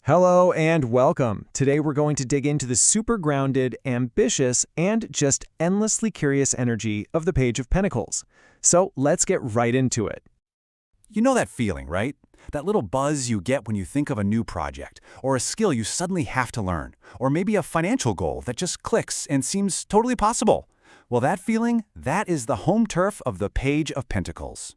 Hello and welcome. Today we're going to dig into the super grounded, ambitious, and just endlessly curious energy of the Page of Pentacles. So let's get right into it. You know that feeling, right? That little buzz you get when you think of a new project, or a skill you suddenly have to learn, or maybe a financial goal that just clicks and seems totally possible. Well, that feeling, that is the home turf of the Page of Pentacles.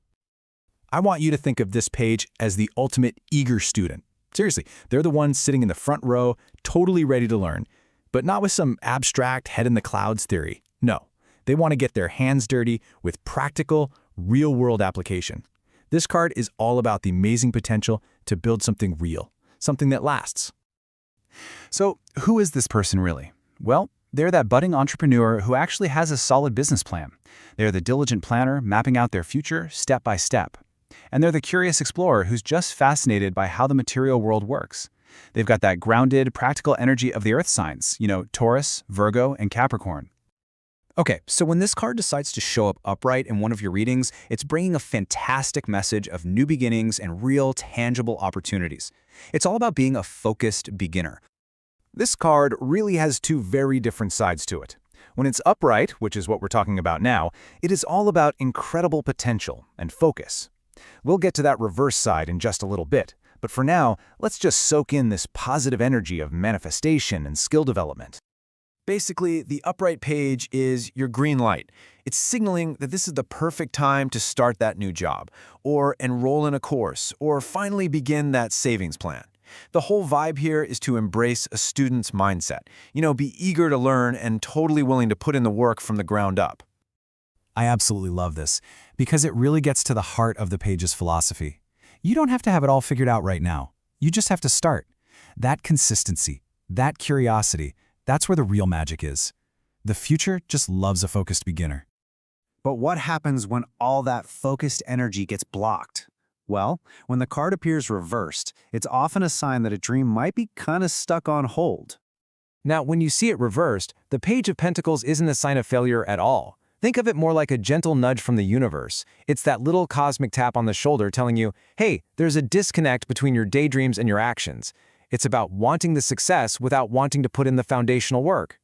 I want you to think of this page as the ultimate eager student. Seriously, they're the ones sitting in the front row, totally ready to learn, but not with some abstract head-in-the-clouds theory. No, they want to get their hands dirty with practical, real-world application. This card is all about the amazing potential to build something real, something that lasts. So, who is this person really? Well, they're that budding entrepreneur who actually has a solid business plan. They're the diligent planner mapping out their future step by step. And they're the curious explorer who's just fascinated by how the material world works. They've got that grounded, practical energy of the earth signs, Taurus, Virgo, and Capricorn. Okay, so when this card decides to show up upright in one of your readings, it's bringing a fantastic message of new beginnings and real, tangible opportunities. It's all about being a focused beginner. This card really has two very different sides to it. When it's upright, which is what we're talking about now, it is all about incredible potential and focus. We'll get to that reverse side in just a little bit, but for now, let's just soak in this positive energy of manifestation and skill development. Basically, the upright page is your green light. It's signaling that this is the perfect time to start that new job, or enroll in a course, or finally begin that savings plan. The whole vibe here is to embrace a student's mindset. Be eager to learn and totally willing to put in the work from the ground up. I absolutely love this, because it really gets to the heart of the page's philosophy. You don't have to have it all figured out right now. You just have to start. That consistency, that curiosity, that's where the real magic is. The future just loves a focused beginner. But what happens when all that focused energy gets blocked? Well, when the card appears reversed, it's often a sign that a dream might be kind of stuck on hold. Now, when you see it reversed, the Page of Pentacles isn't a sign of failure at all. Think of it more like a gentle nudge from the universe. It's that little cosmic tap on the shoulder telling you, hey, there's a disconnect between your daydreams and your actions. It's about wanting the success without wanting to put in the foundational work.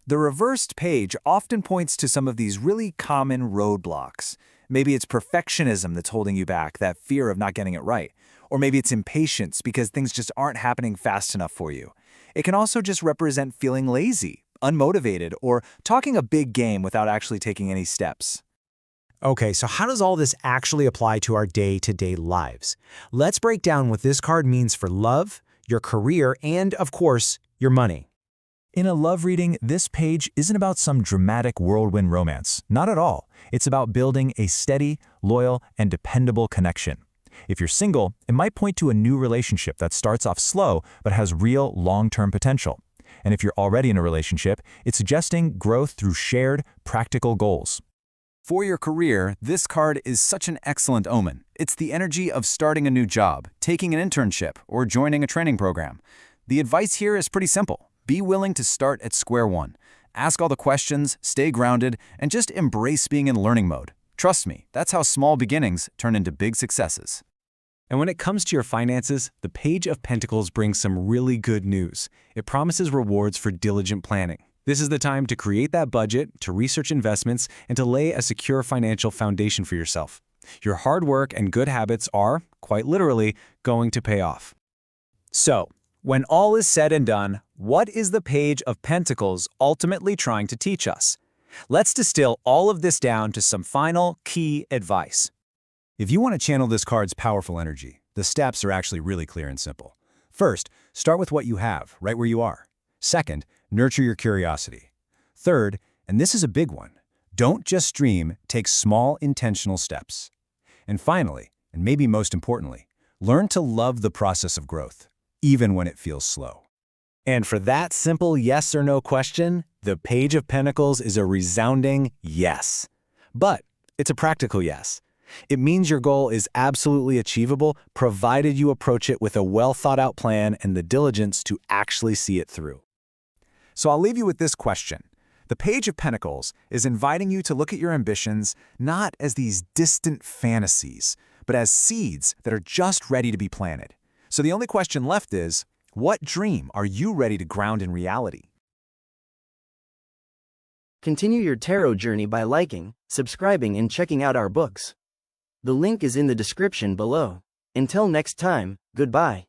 The reversed page often points to some of these really common roadblocks. Maybe it's perfectionism that's holding you back, that fear of not getting it right. Or maybe it's impatience because things just aren't happening fast enough for you. It can also just represent feeling lazy, unmotivated, or talking a big game without actually taking any steps. Okay, so how does all this actually apply to our day-to-day lives? Let's break down what this card means for love, your career, and, of course, your money. In a love reading, this page isn't about some dramatic whirlwind romance. Not at all. It's about building a steady, loyal, and dependable connection. If you're single, it might point to a new relationship that starts off slow but has real long-term potential. And if you're already in a relationship, it's suggesting growth through shared, practical goals. For your career, this card is such an excellent omen. It's the energy of starting a new job, taking an internship, or joining a training program. The advice here is pretty simple. Be willing to start at square one. Ask all the questions, stay grounded, and just embrace being in learning mode. Trust me, that's how small beginnings turn into big successes. And when it comes to your finances, the Page of Pentacles brings some really good news. It promises rewards for diligent planning. This is the time to create that budget, to research investments, and to lay a secure financial foundation for yourself. Your hard work and good habits are, quite literally, going to pay off. So, when all is said and done, what is the Page of Pentacles ultimately trying to teach us? Let's distill all of this down to some final key advice. If you want to channel this card's powerful energy, the steps are actually really clear and simple. First, start with what you have, right where you are. Second, nurture your curiosity. Third, and this is a big one, don't just dream, take small intentional steps. And finally, and maybe most importantly, learn to love the process of growth, even when it feels slow. And for that simple yes or no question, the Page of Pentacles is a resounding yes. But it's a practical yes. It means your goal is absolutely achievable, provided you approach it with a well-thought-out plan and the diligence to actually see it through. So I'll leave you with this question. The Page of Pentacles is inviting you to look at your ambitions not as these distant fantasies, but as seeds that are just ready to be planted. So the only question left is, What dream are you ready to ground in reality? Continue your tarot journey by liking, subscribing, and checking out our books. The link is in the description below. Until next time, goodbye.